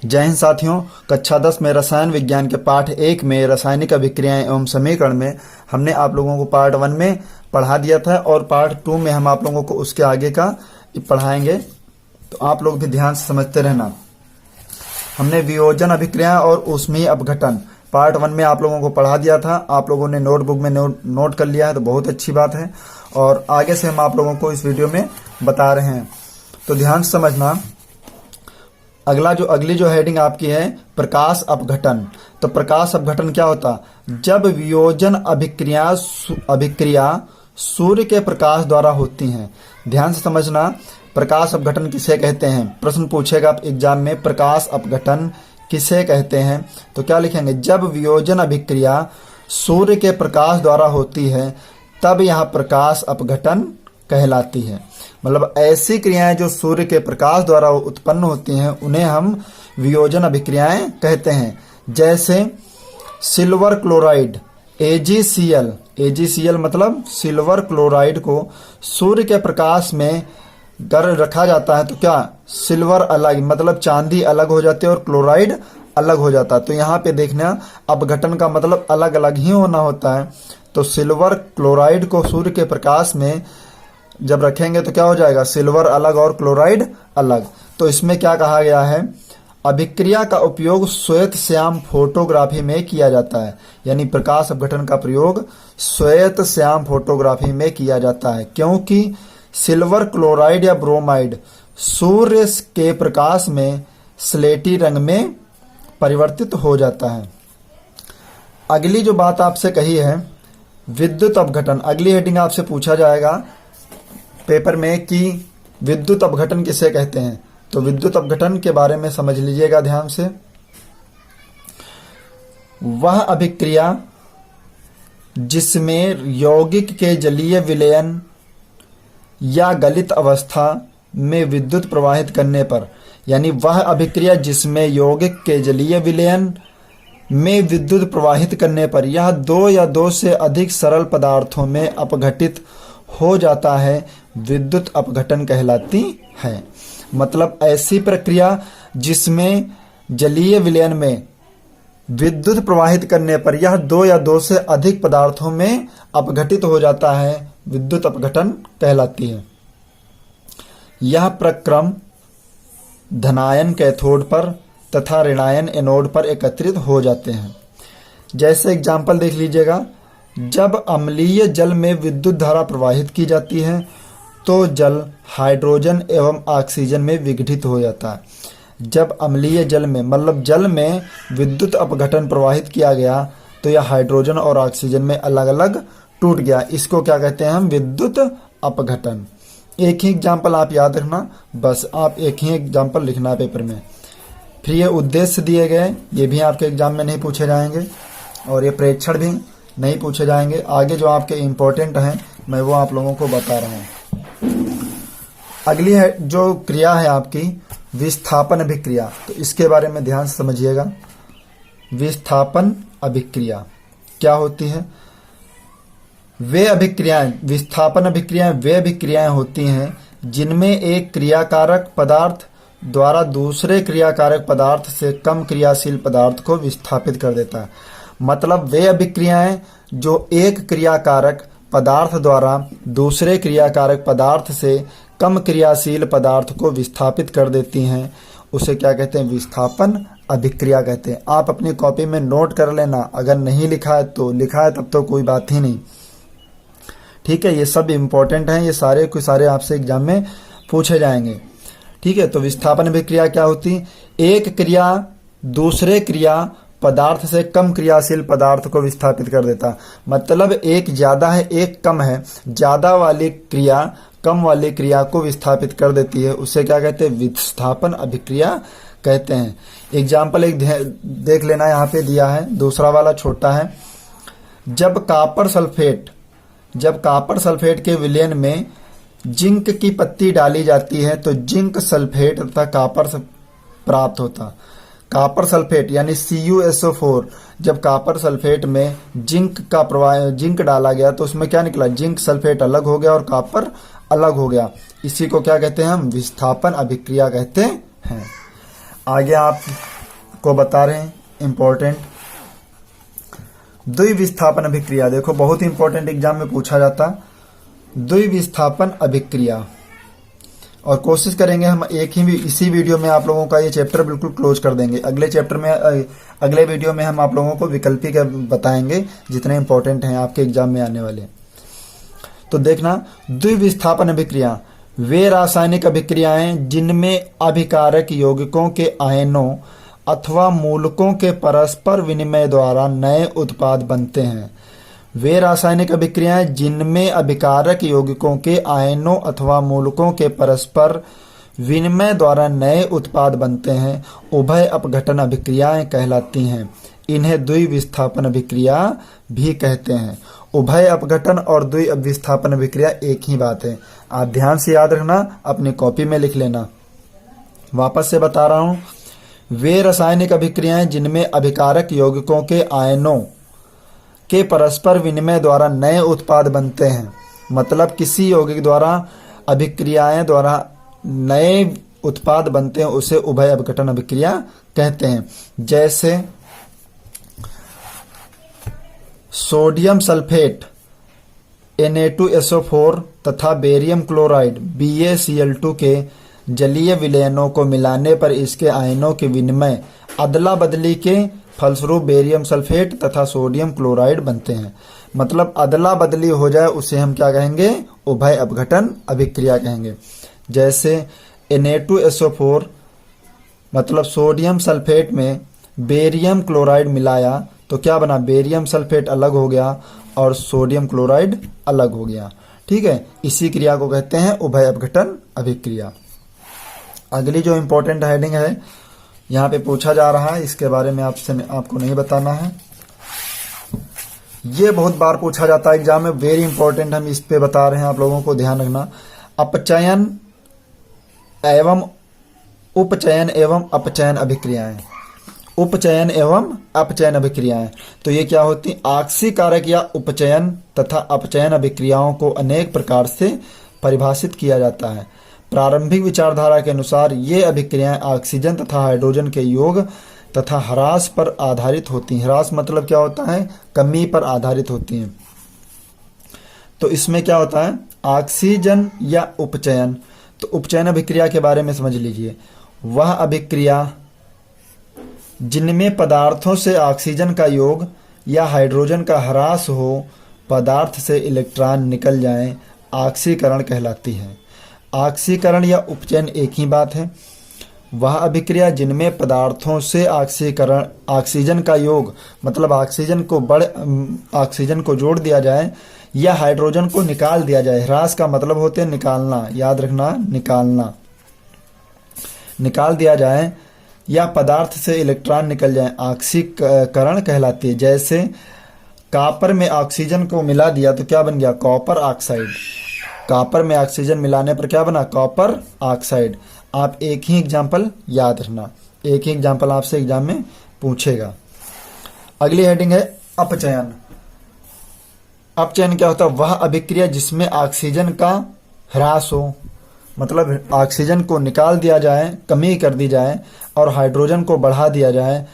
जय हिंद साथियों, कक्षा 10 में रसायन विज्ञान के पाठ 1 में रासायनिक अभिक्रियाएं एवं समीकरण में हमने आप लोगों को पार्ट 1 में पढ़ा दिया था और पार्ट 2 में हम आप लोगों को उसके आगे का पढ़ाएंगे। तो आप लोग भी ध्यान से समझते रहना। हमने वियोजन अभिक्रिया और ऊष्मीय अपघटन पार्ट 1 में आप लोगों को पढ़ा दिया था। आप लोगों ने नोटबुक में नोट कर लिया है तो बहुत अच्छी बात है, और आगे से हम आप लोगों को इस वीडियो में बता रहे हैं, तो ध्यान से समझना। अगली जो हेडिंग आपकी है प्रकाश अपघटन। तो प्रकाश अपघटन क्या होता? जब वियोजन अभिक्रिया सूर्य के प्रकाश द्वारा होती हैं। ध्यान से समझना, प्रकाश अपघटन किसे कहते हैं? प्रश्न पूछेगा एग्जाम में, प्रकाश अपघटन किसे कहते हैं? तो क्या लिखेंगे? जब वियोजन अभिक्रिया सूर्य के प्रकाश द्वारा होती है तब यह प्रकाश अपघटन कहलाती है। मतलब ऐसी क्रियाएं जो सूर्य के प्रकाश द्वारा उत्पन्न होती हैं उन्हें हम वियोजन अभिक्रियाएं कहते हैं। जैसे सिल्वर क्लोराइड AgCl मतलब सिल्वर क्लोराइड को सूर्य के प्रकाश में कर रखा जाता है तो क्या सिल्वर अलग मतलब चांदी अलग हो जाती है और क्लोराइड अलग हो जाता है। तो यहाँ पे देखना, अपघटन का मतलब अलग अलग ही होना होता है। तो सिल्वर क्लोराइड को सूर्य के प्रकाश में जब रखेंगे तो क्या हो जाएगा? सिल्वर अलग और क्लोराइड अलग। तो इसमें क्या कहा गया है? अभिक्रिया का उपयोग श्वेत श्याम फोटोग्राफी में किया जाता है। यानी प्रकाश अपघटन का प्रयोग श्वेत श्याम फोटोग्राफी में किया जाता है, क्योंकि सिल्वर क्लोराइड या ब्रोमाइड सूर्य के प्रकाश में स्लेटी रंग में परिवर्तित हो जाता है। अगली जो बात आपसे कही है विद्युत अपघटन। अगली हेडिंग आपसे पूछा जाएगा पेपर में कि विद्युत अपघटन किसे कहते हैं। तो विद्युत अपघटन के बारे में समझ लीजिएगा ध्यान से। वह अभिक्रिया जिसमें यौगिक के जलीय विलयन या गलित अवस्था में विद्युत प्रवाहित करने पर, यानी वह अभिक्रिया जिसमें यौगिक के जलीय विलयन में विद्युत प्रवाहित करने पर यह 2 या 2 से अधिक सरल पदार्थों में अपघटित हो जाता है, विद्युत अपघटन कहलाती है। मतलब ऐसी प्रक्रिया जिसमें जलीय विलयन में विद्युत प्रवाहित करने पर यह 2 या 2 से अधिक पदार्थों में अपघटित हो जाता है, विद्युत अपघटन कहलाती है। यह प्रक्रम धनायन कैथोड पर तथा ऋणायन एनोड पर एकत्रित हो जाते हैं। जैसे एग्जाम्पल देख लीजिएगा, जब अम्लीय जल में विद्युत धारा प्रवाहित की जाती है तो जल हाइड्रोजन एवं ऑक्सीजन में विघटित हो जाता है। जब अम्लीय जल में मतलब जल में विद्युत अपघटन प्रवाहित किया गया तो यह हाइड्रोजन और ऑक्सीजन में अलग अलग टूट गया। इसको क्या कहते हैं हम? विद्युत अपघटन। एक ही एग्जाम्पल आप याद रखना, बस आप एक ही एग्जाम्पल लिखना है पेपर में। फिर ये उद्देश्य दिए गए, ये भी आपके एग्जाम में नहीं पूछे जाएंगे और ये प्रेक्षण भी नहीं पूछे जाएंगे। आगे जो आपके इम्पोर्टेंट हैं मैं वो आप लोगों को बता रहा हूँ। अगली है जो क्रिया है आपकी विस्थापन अभिक्रिया। तो इसके बारे में ध्यान से समझिएगा। विस्थापन अभिक्रिया क्या होती है? विस्थापन अभिक्रियाएं वे अभिक्रियाएं होती हैं जिनमें एक क्रियाकारक पदार्थ द्वारा दूसरे क्रियाकारक पदार्थ से कम क्रियाशील पदार्थ को विस्थापित कर देता है। मतलब वे अभिक्रियाएं जो एक क्रियाकारक पदार्थ द्वारा दूसरे क्रियाकारक पदार्थ से कम क्रियाशील पदार्थ को विस्थापित कर देती हैं, उसे क्या कहते हैं? विस्थापन अभिक्रिया कहते हैं। आप अपनी कॉपी में नोट कर लेना, अगर नहीं लिखा है तो लिखा है तब तो कोई बात ही नहीं, ठीक है। ये सब इम्पोर्टेंट हैं, ये सारे के सारे आपसे एग्जाम में पूछे जाएंगे, ठीक है। तो विस्थापन अभिक्रिया क्या होती? एक क्रिया दूसरे क्रिया पदार्थ से कम क्रियाशील पदार्थ को विस्थापित कर देता। मतलब एक ज्यादा है एक कम है, ज्यादा वाली क्रिया कम वाली क्रिया को विस्थापित कर देती है, उसे क्या कहते हैं? विस्थापन अभिक्रिया कहते हैं। एग्जाम्पल एक देख लेना, यहाँ पे दिया है, दूसरा वाला छोटा है। जब कॉपर सल्फेट के विलयन में जिंक की पत्ती डाली जाती है तो जिंक सल्फेट तथा कॉपर प्राप्त होता। कॉपर सल्फेट यानी CuSO4, जब कॉपर सल्फेट में जिंक डाला गया तो उसमें क्या निकला? जिंक सल्फेट अलग हो गया और कॉपर अलग हो गया। इसी को क्या कहते हैं हम? विस्थापन अभिक्रिया कहते हैं। आगे आप को बता रहे हैं, इंपॉर्टेंट। द्विविस्थापन अभिक्रिया, देखो बहुत ही इंपॉर्टेंट, एग्जाम में पूछा जाता। द्विविस्थापन अभिक्रिया, और कोशिश करेंगे हम इसी वीडियो में आप लोगों का ये चैप्टर बिल्कुल क्लोज कर देंगे। अगले चैप्टर में, अगले वीडियो में हम आप लोगों को विकल्पिक बताएंगे जितने इंपॉर्टेंट हैं आपके एग्जाम में आने वाले। तो देखना, द्विविस्थापन अभिक्रिया वे रासायनिक अभिक्रियाएं जिनमें अभिकारक यौगिकों के आयनों अथवा मूलकों के परस्पर विनिमय द्वारा नए उत्पाद बनते हैं। वे रासायनिक अभिक्रियाएं जिनमें अभिकारक यौगिकों के आयनों अथवा मूलकों के परस्पर विनिमय द्वारा नए उत्पाद बनते हैं उभय अपघटन अभिक्रियाएं कहलाती हैं। इन्हें द्विविस्थापन अभिक्रिया भी कहते हैं। उभय अपघटन और द्विविस्थापन अभिक्रिया एक ही बात है। आप ध्यान से याद रखना, अपनी कॉपी में लिख लेना। वापस से बता रहा हूं, वे रासायनिक अभिक्रियाएं जिनमें अभिकारक यौगिकों के आयनों के परस्पर विनिमय द्वारा नए उत्पाद बनते हैं, मतलब किसी यौगिक द्वारा अभिक्रियाएं द्वारा नए उत्पाद बनते हैं, उसे उभय अपघटन अभिक्रिया कहते हैं। जैसे सोडियम सल्फेट Na2SO4 तथा बेरियम क्लोराइड BaCl2 के जलीय विलयनों को मिलाने पर इसके आयनों के विनिमय अदला बदली के फलस्वरूप बेरियम सल्फेट तथा सोडियम क्लोराइड बनते हैं। मतलब अदला बदली हो जाए उसे हम क्या कहेंगे? उभय अपघटन अभिक्रिया कहेंगे। जैसे Na2SO4 मतलब सोडियम सल्फेट में बेरियम क्लोराइड मिलाया तो क्या बना? बेरियम सल्फेट अलग हो गया और सोडियम क्लोराइड अलग हो गया। ठीक है, इसी क्रिया को कहते हैं उभय अपघटन अभिक्रिया। अगली जो इंपॉर्टेंट हेडिंग है यहाँ पे पूछा जा रहा है, इसके बारे में आपको नहीं बताना है। ये बहुत बार पूछा जाता है एग्जाम में, वेरी इंपॉर्टेंट, हम इस पे बता रहे हैं, आप लोगों को ध्यान रखना। अपचयन एवं उपचयन एवं अपचयन अभिक्रियाएं। उपचयन एवं अपचयन अभिक्रियाएं, तो ये क्या होती? आक्सीकारक या उपचयन तथा अपचयन अभिक्रियाओं को अनेक प्रकार से परिभाषित किया जाता है। प्रारंभिक विचारधारा के अनुसार ये अभिक्रियाएं ऑक्सीजन तथा हाइड्रोजन के योग तथा ह्रास पर आधारित होती हैं। ह्रास मतलब क्या होता है? कमी पर आधारित होती हैं। तो इसमें क्या होता है? ऑक्सीजन या उपचयन। तो उपचयन अभिक्रिया के बारे में समझ लीजिए। वह अभिक्रिया जिनमें पदार्थों से ऑक्सीजन का योग या हाइड्रोजन का ह्रास हो, पदार्थ से इलेक्ट्रॉन निकल जाएं, ऑक्सीकरण कहलाती है। ऑक्सीकरण या उपचयन एक ही बात है। वह अभिक्रिया जिनमें पदार्थों से ऑक्सीजन का योग मतलब ऑक्सीजन को जोड़ दिया जाए या हाइड्रोजन को निकाल दिया जाए। ह्रास का मतलब होते हैं निकालना, याद रखना, निकाल दिया जाए या पदार्थ से इलेक्ट्रॉन निकल जाए, ऑक्सीकरण कहलाती है। जैसे कॉपर में ऑक्सीजन को मिला दिया तो क्या बन गया? Copper oxide. कॉपर में ऑक्सीजन मिलाने पर क्या बना? Copper oxide. आप एक ही एग्जाम्पल याद रखना, एक ही एग्जाम्पल आपसे एग्जाम में पूछेगा। अगली हेडिंग है अपचयन। अपचयन क्या होता है? वह अभिक्रिया जिसमें ऑक्सीजन का ह्रास हो, मतलब ऑक्सीजन को निकाल दिया जाए, कमी कर दी जाए और हाइड्रोजन को बढ़ा दिया जाए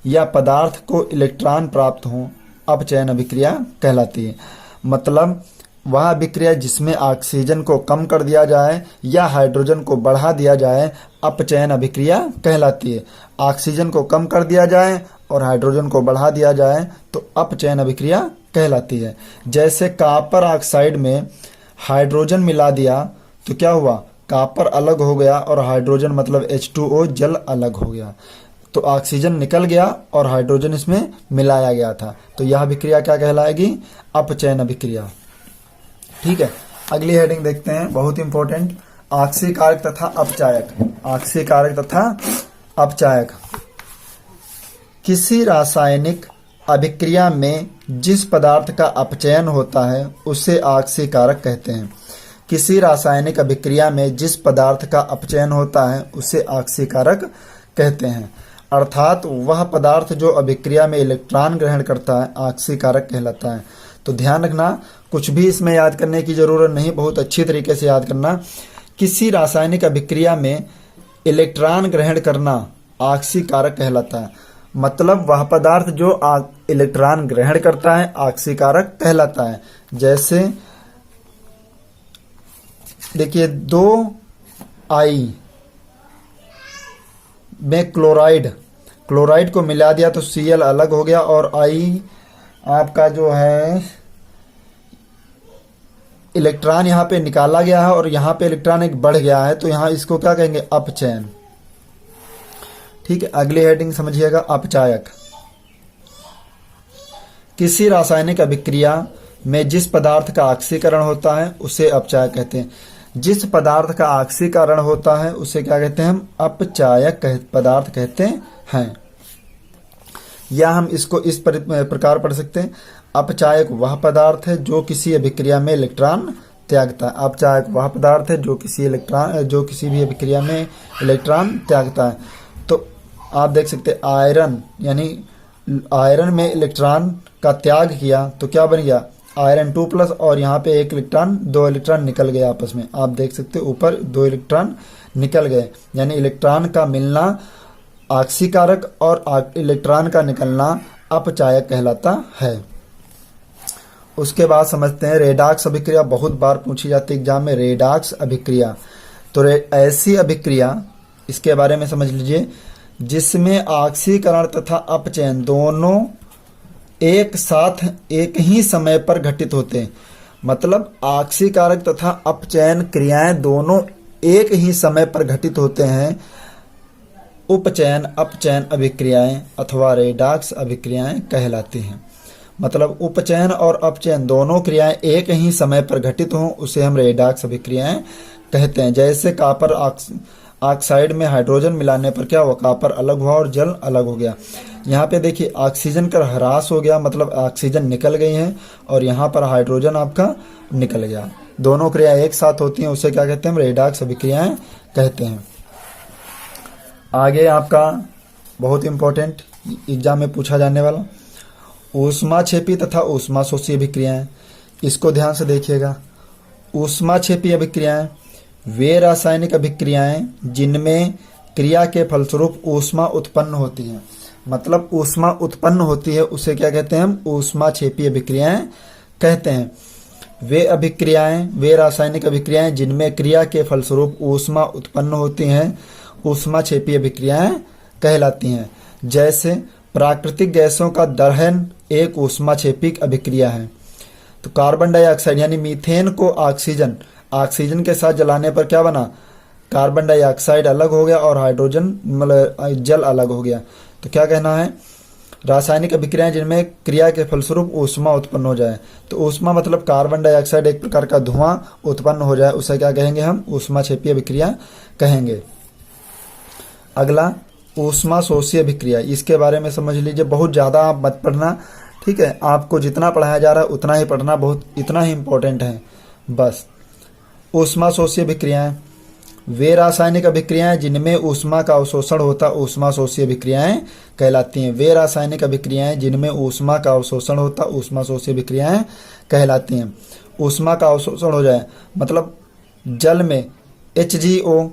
या पदार्थ को इलेक्ट्रॉन प्राप्त हो, अपचयन अभिक्रिया कहलाती है। मतलब वह अभिक्रिया जिसमें ऑक्सीजन को कम कर दिया जाए या हाइड्रोजन को बढ़ा दिया जाए, अपचयन अभिक्रिया कहलाती है। ऑक्सीजन को कम कर दिया जाए और हाइड्रोजन को बढ़ा दिया जाए तो अपचयन अभिक्रिया कहलाती है। जैसे कॉपर ऑक्साइड में हाइड्रोजन मिला दिया तो क्या हुआ? कॉपर अलग हो गया और हाइड्रोजन मतलब H2O जल अलग हो गया। तो ऑक्सीजन निकल गया और हाइड्रोजन इसमें मिलाया गया था, तो यह अभिक्रिया क्या कहलाएगी? अपचयन अभिक्रिया। ठीक है, अगली हेडिंग देखते हैं, बहुत इंपॉर्टेंट, ऑक्सीकारक तथा अपचायक। ऑक्सीकारक तथा अपचायक। किसी रासायनिक अभिक्रिया में जिस पदार्थ का अपचयन होता है उसे ऑक्सीकारक कहते हैं। किसी रासायनिक अभिक्रिया में जिस पदार्थ का अपचयन होता है उसे ऑक्सीकारक कहते हैं। अर्थात वह पदार्थ जो अभिक्रिया में इलेक्ट्रॉन ग्रहण करता है ऑक्सीकारक कहलाता है। तो ध्यान रखना, कुछ भी इसमें याद करने की जरूरत नहीं, बहुत अच्छी तरीके से याद करना। किसी रासायनिक अभिक्रिया में इलेक्ट्रॉन ग्रहण करना ऑक्सीकारक कहलाता है। मतलब वह पदार्थ जो इलेक्ट्रॉन ग्रहण करता है ऑक्सीकारक कहलाता है। जैसे देखिए 2I में क्लोराइड को मिला दिया तो Cl अलग हो गया और I आपका जो है इलेक्ट्रॉन यहाँ पे निकाला गया है और यहाँ पे इलेक्ट्रॉन एक बढ़ गया है, तो यहाँ इसको क्या कहेंगे, अपचयन। ठीक है, अगली हेडिंग समझिएगा, अपचायक। किसी रासायनिक अभिक्रिया में जिस पदार्थ का ऑक्सीकरण होता है उसे अपचायक कहते हैं। जिस पदार्थ का ऑक्सीकरण होता है उसे क्या कहते हैं, हम अपचायक पदार्थ कहते हैं। या हम इसको इस प्रकार पढ़ सकते हैं, अपचायक वह पदार्थ है जो किसी अभिक्रिया में इलेक्ट्रॉन त्यागता है। अपचायक वह पदार्थ है जो किसी भी अभिक्रिया में इलेक्ट्रॉन त्यागता है। तो आप देख सकते हैं आयरन, यानी आयरन में इलेक्ट्रॉन का त्याग किया तो क्या बन गया, आयरन 2+ और यहाँ पे 2 इलेक्ट्रॉन निकल गए आपस में। आप देख सकते हैं ऊपर 2 इलेक्ट्रॉन निकल गए, यानी इलेक्ट्रॉन का मिलना ऑक्सीकारक और इलेक्ट्रॉन का निकलना अपचायक कहलाता है। उसके बाद समझते हैं रेडॉक्स अभिक्रिया। बहुत बार पूछी जाती है एग्जाम में रेडॉक्स अभिक्रिया। तो ऐसी अभिक्रिया, इसके बारे में समझ लीजिए, जिसमें ऑक्सीकरण तथा अपचयन दोनों एक साथ एक ही समय पर घटित होते हैं। मतलब ऑक्सीकारक तथा अपचयन क्रियाएं दोनों एक ही समय पर घटित होते हैं। उपचयन अपचयन अभिक्रियाएं अथवा रेडॉक्स अभिक्रियाएं कहलाती हैं। मतलब उपचयन और अपचयन दोनों क्रियाएं एक ही समय पर घटित हों उसे हम रेडॉक्स अभिक्रियाएं कहते हैं। जैसे कॉपर ऑक्साइड में हाइड्रोजन मिलाने पर क्या हुआ, कॉपर अलग हुआ और जल अलग हो गया। यहाँ पे देखिए ऑक्सीजन का ह्रास हो गया, मतलब ऑक्सीजन निकल गई है और यहाँ पर हाइड्रोजन आपका निकल गया। दोनों क्रियाएं एक साथ होती हैं, उसे क्या कहते हैं, हम रेडॉक्स अभिक्रियाएं कहते हैं। आगे आपका बहुत इंपॉर्टेंट एग्जाम में पूछा जाने वाला ऊष्माक्षेपी तथा ऊष्माशोषी अभिक्रियाएं। इसको ध्यान से देखिएगा। ऊष्माक्षेपी अभिक्रियाएं वे रासायनिक अभिक्रियाएं जिनमें क्रिया के फलस्वरूप ऊष्मा उत्पन्न होती है। मतलब ऊष्मा उत्पन्न होती है उसे क्या कहते हैं, हम ऊष्माक्षेपी अभिक्रियाएं कहते हैं। वे रासायनिक अभिक्रियाएं जिनमें क्रिया के फलस्वरूप ऊष्मा उत्पन्न होती हैं ऊष्माक्षेपी अभिक्रियाएं कहलाती हैं। जैसे प्राकृतिक गैसों का दहन एक ऊष्माक्षेपी अभिक्रिया है। तो कार्बन डाइऑक्साइड यानी मीथेन को ऑक्सीजन के साथ जलाने पर क्या बना, कार्बन डाइऑक्साइड अलग हो गया और हाइड्रोजन मतलब जल अलग हो गया। तो क्या कहना है, रासायनिक अभिक्रियाएं जिनमें क्रिया के फलस्वरूप ऊष्मा उत्पन्न हो जाए। तो ऊष्मा मतलब कार्बन डाइऑक्साइड एक प्रकार का धुआं उत्पन्न हो जाए, उसे क्या कहेंगे, हम ऊष्माक्षेपी अभिक्रिया कहेंगे। अगला ऊष्माशोषी अभिक्रिया। इसके बारे में समझ लीजिए, बहुत ज़्यादा आप मत पढ़ना, ठीक है। आपको जितना पढ़ाया जा रहा है उतना ही पढ़ना, बहुत इतना ही इम्पोर्टेंट है बस। ऊष्माशोषी अभिक्रियाएं वे रासायनिक अभिक्रियाएं जिनमें ऊष्मा का अवशोषण होता ऊष्माशोषी अभिक्रियाएं कहलाती हैं। वे रासायनिक अभिक्रियाएं जिनमें ऊष्मा का अवशोषण होता ऊष्माशोषी अभिक्रियाएं कहलाती हैं। ऊष्मा का अवशोषण हो जाए मतलब जल में HgO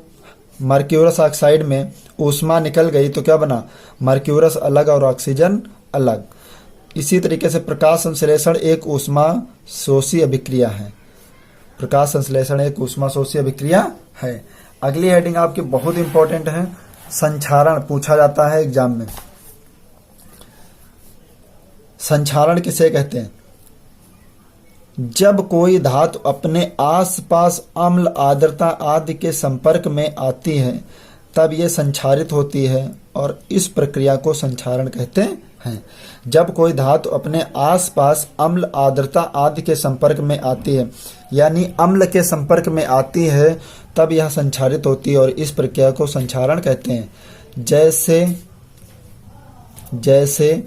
मर्क्यूरस ऑक्साइड में ऊष्मा निकल गई तो क्या बना, मर्क्यूरस अलग और ऑक्सीजन अलग। इसी तरीके से प्रकाश संश्लेषण एक ऊष्माशोषी अभिक्रिया है। प्रकाश संश्लेषण एक ऊष्माशोषी अभिक्रिया है। अगली हेडिंग आपकी बहुत इंपॉर्टेंट है, संक्षारण पूछा जाता है एग्जाम में। संक्षारण किसे कहते हैं, जब कोई धातु अपने आसपास अम्ल आर्द्रता आदि के संपर्क में आती है तब ये संक्षारित होती है और इस प्रक्रिया को संक्षारण कहते हैं। जब कोई धातु अपने आसपास अम्ल आर्द्रता आदि के संपर्क में आती है यानी अम्ल के संपर्क में आती है तब यह संक्षारित होती है और इस प्रक्रिया को संक्षारण कहते हैं। जैसे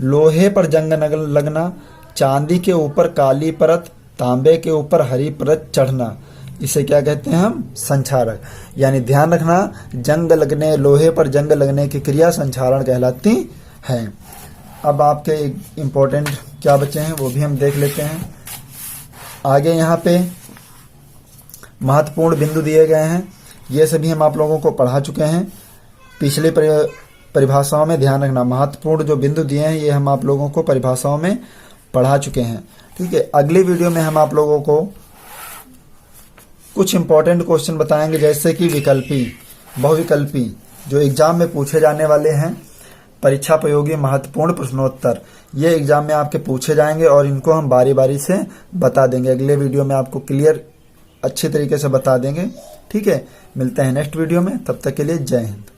लोहे पर जंग लगना, चांदी के ऊपर काली परत, तांबे के ऊपर हरी परत चढ़ना, इसे क्या कहते हैं, हम संक्षारक। यानी ध्यान रखना, जंग लगने, लोहे पर जंग लगने की क्रिया संक्षारण कहलाती है। अब आपके इम्पोर्टेंट क्या बचे हैं वो भी हम देख लेते हैं। आगे यहाँ पे महत्वपूर्ण बिंदु दिए गए हैं, ये सभी हम आप लोगों को पढ़ा चुके हैं। पिछले परिभाषाओं में ध्यान रखना। महत्वपूर्ण जो बिंदु दिए हैं ये हम आप लोगों को परिभाषाओं में पढ़ा चुके हैं। ठीक है, अगली वीडियो में हम आप लोगों को कुछ इंपॉर्टेंट क्वेश्चन बताएंगे, जैसे कि विकल्पी, बहुविकल्पी, जो एग्जाम में पूछे जाने वाले हैं, परीक्षापयोगी महत्वपूर्ण प्रश्नोत्तर, ये एग्जाम में आपके पूछे जाएंगे और इनको हम बारी बारी से बता देंगे। अगले वीडियो में आपको क्लियर अच्छे तरीके से बता देंगे। ठीक है, मिलते हैं नेक्स्ट वीडियो में, तब तक के लिए जय हिंद।